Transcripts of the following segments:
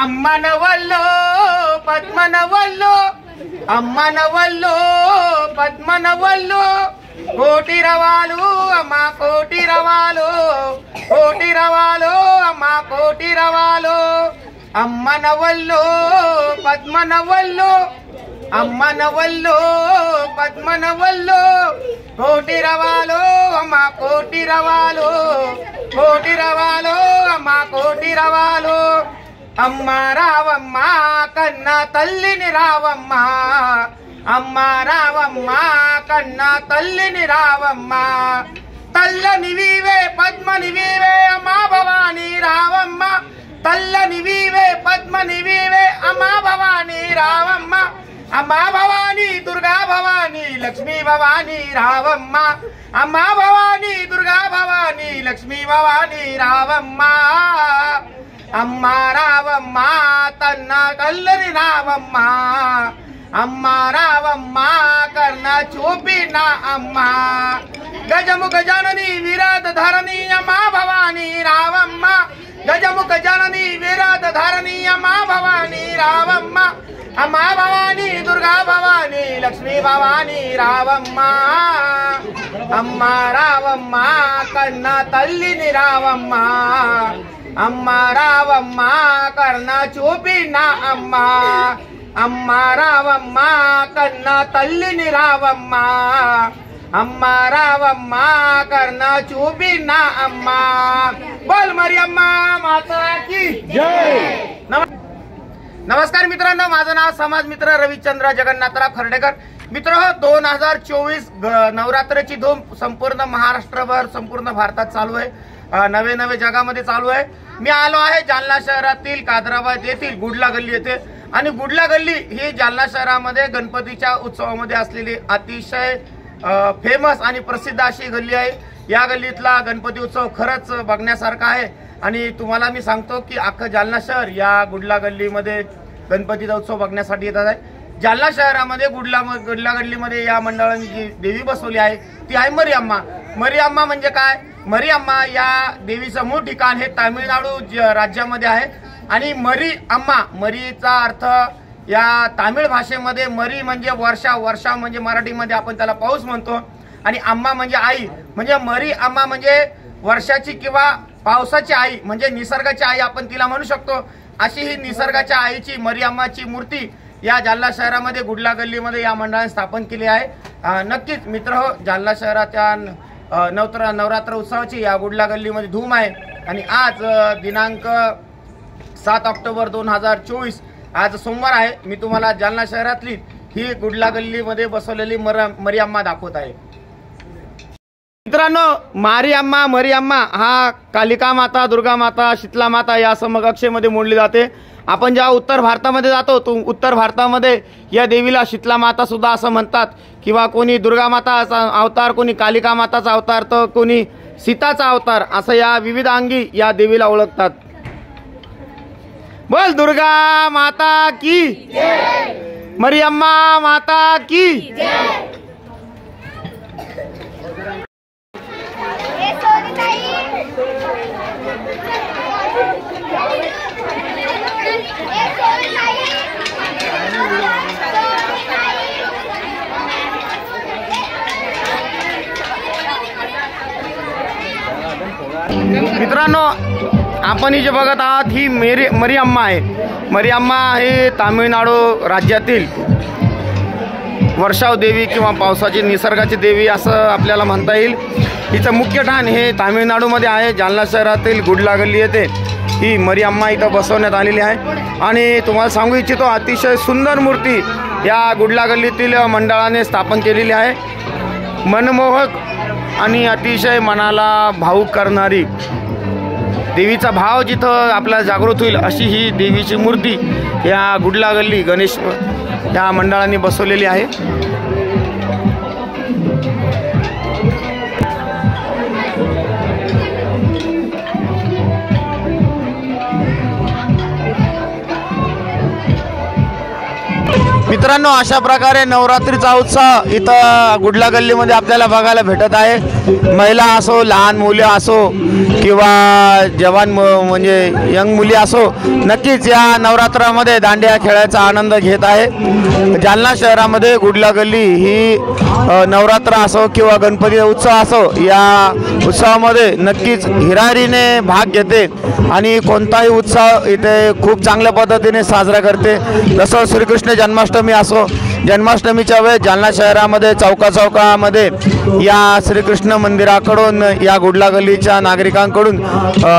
అమ్మనవల్లో పద్మనవల్లో అమ్మనవల్లో పద్మనవల్లో కోటి రవాలు అమ్మ కోటి రవాలు కోటి రవాలు అమ్మ కోటి రవాలు అమ్మనవల్లో పద్మనవల్లో అమ్మనవల్లో పద్మనవల్లో కోటి రవాలు అమ్మ కోటి రవాలు కోటి రవాలు అమ్మ కోటి రవాలు అమ్మ రావమ్మ కన్న తల్లిని రావమ్మ అమ్మ రావమ్మ కన్న తల్లిని రావమ్మ తల్లని వీవే పద్మని వీవే అమ్మ భవానీ రావమ్మ తల్లని వీవే పద్మని వీవే అమ్మ భవానీ రావమ్మ అమ్మ భవానీ దుర్గా భవానీ లక్ష్మీ భవానీ రావమ్మ అమ్మ భవానీ దుర్గా భవానీ లక్ష్మీ భవానీ రావమ్మ అమ్మ రావమ్మ తన్న కల్లని రావమ్మ అమ్మ రావమ్మ కర్ణ చూపిన అమ్మ గజముఖ జనని విరాట్ ధరణి అమ్మ భవానీ రావమ్మ గజముఖ జనని విరాట్ ధరణి అమ్మ భవానీ రావమ్మ అమ్మ భవానీ దుర్గా భవానీ లక్ష్మీ భవానీ రావమ్మ అమ్మ రావమ్మ కన్న తల్లిని రావమ్మ అమ్మ రావమ్మ కర్ణ చూపిన అమ్మ అమ్మ రావమ్మ కన్న తల్లిని రావమ్మ అమ్మ రావమ్మ కర్ణ చూపిన అమ్మ बोल మరియమ్మ माताकी जय। नमस्कार मित्रांनो, माझं नाव समाज मित्र रविचंद्र जगन्नाथराव खर्डेकर। मित्र हो, 2024 नवरात्रची धूम संपूर्ण महाराष्ट्रभर संपूर्ण भारतात चालू आहे, नवे नवे जगामध्ये चालू आहे। मी आलो आहे जालना शहरातील कादराबाद येथील गुडला गल्ली येथे आणि गुडला गल्ली ही जालना शहरामध्ये गणपतीच्या उत्सवामध्ये असलेली अतिशय फेमस आणि प्रसिद्ध अशी गल्ली आहे। या गल्लीतला गणपती उत्सव खरंच बघण्यासारखा आहे आणि तुम्हाला मी सांगतो की अख्खं जालना शहर या गुडला गल्लीमध्ये गणपतीचा उत्सव बघण्यासाठी येतात आहे। जालना शहरामध्ये गुडला गल्लीमध्ये या मंडळाने जी देवी बसवली आहे ती आहे मरिअम्मा। मरिअम्मा म्हणजे काय? मरिअम्मा या देवीचं मूळ ठिकाण हे तामिळनाडू राज्यामध्ये आहे आणि मरिअम्मा, मरीचा अर्थ या तामिळ भाषेमध्ये मरी म्हणजे वर्षा, वर्षा म्हणजे मराठीमध्ये आपण त्याला पाऊस म्हणतो आणि अम्मा म्हणजे आई, म्हणजे मरिअम्मा म्हणजे वर्षाची किंवा पावसाची आई म्हणजे निसर्गाची आई आपण तिला म्हणू शकतो। अशी ही निसर्गाच्या आईची मरिअम्माची मूर्ती या जालना शहरामध्ये गुडला गल्लीमध्ये या मंडळाने स्थापन केली आहे। नक्कीच मित्र हो, जालना शहराच्या नवरात्र उत्सवाची या गुडला गल्लीमध्ये धूम आहे आणि आज दिनांक 7 ऑक्टोबर 2024 आज सोमवार आहे। मी तुम्हाला जालना शहरातली ही गुडला गल्लीमध्ये बसवलेली मरिअम्मा दाखवत आहे। मित्रांनो, मरिअम्मा हा कालिका माता, दुर्गा माता, शीतला माता या समकक्षेमध्ये मोडली जाते। आपण जेव्हा उत्तर भारतामध्ये जातो तो उत्तर भारतामध्ये या देवीला शीतला माता सुद्धा असं म्हणतात किंवा कोणी दुर्गा माताचा अवतार, कोणी कालिका माताचा अवतार, तर कोणी सीताचा अवतार असं या विविध अंगी या देवीला ओळखतात। बोल दुर्गा माता की जय, मरिअम्मा माता की जय। मित्रांनो, आपण जे बघत आहात ही मरिअम्मा आहे। मरिअम्मा हे तामिळनाडू राज्यातील वर्षाव देवी किंवा पावसाची निसर्गाची देवी असं आपल्याला म्हणता येईल। हिचं मुख्य ठाण हे तामिळनाडूमध्ये आहे, जालना शहरातील गुडला गल्ली येथे ही मरिअम्मा इथं बसवण्यात आलेली आहे आणि तुम्हाला सांगू इच्छितो अतिशय सुंदर मूर्ती या गुडला गल्लीतील मंडळाने स्थापन केलेली आहे। मनमोहक आणि अतिशय मनाला भावुक करणारी देवीचा भाव जिथं आपल्याला जागृत होईल अशी ही देवीची मूर्ती या गुडला गल्ली गणेश या मंडळाने बसवलेली आहे। मित्रांनो, अशा प्रकारे नवरात्रीचा उत्साह इथं गुडला गल्लीमध्ये आपल्याला बघायला भेटत आहे। महिला असो, लहान मुले असो किंवा जवान म्हणजे यंग मुली असो, नक्कीच या नवरात्रामध्ये दांडिया खेळायचा आनंद घेत आहे। जालना शहरामध्ये गुडला गल्ली ही नवरात्र असो किंवा गणपती उत्सव असो, या उत्सवामध्ये नक्कीच हिरारीने भाग घेते आणि कोणताही उत्सव इथे खूप चांगल्या पद्धतीने साजरा करते। जसं श्रीकृष्ण जन्माष्टमी असो, जन्माष्टमीच्या वेळेस जालना शहरामध्ये चौकामध्ये या श्रीकृष्ण मंदिराकडून या गुडला गल्लीच्या नागरिकांकडून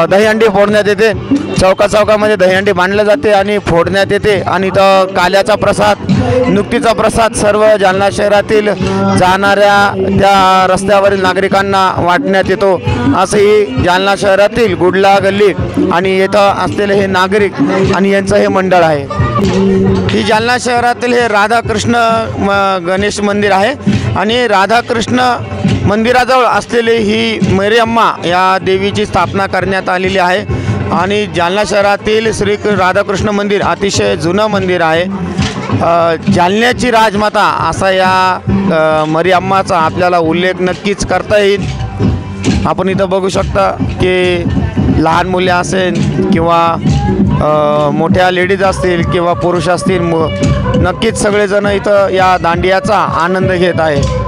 दहीहंडी फोडण्यात येते। चौकामध्ये दहीहंडी बांधली जाते आणि फोडण्यात येते आणि तो काल्याचा प्रसाद, नुक्तीचा प्रसाद सर्व जालना शहरातील जाणाऱ्या त्या रस्त्यावरील नागरिकांना वाटण्यात येतो। असंही जालना शहरातील गुडला गल्ली आणि येथं असलेले हे नागरिक आणि यांचं हे मंडळ आहे। ही जालना शहरातील हे राधाकृष्ण गणेश मंदिर आहे आणि राधाकृष्ण मंदिराजवळ असलेली ही मरिअम्मा या देवीची स्थापना करण्यात आलेली आहे आणि जालना शहरातील श्री राधाकृष्ण मंदिर अतिशय जुनं मंदिर आहे। जालन्याची राजमाता असा या मरिअम्माचा आपल्याला उल्लेख नक्कीच करता येईल। आपण इथं बघू शकता की लहान मुले असेल किंवा मोठ्या लेडीज असतील किंवा पुरुष असतील, नक्कीच सगळेजण इथं या दांडियाचा आनंद घेत आहे।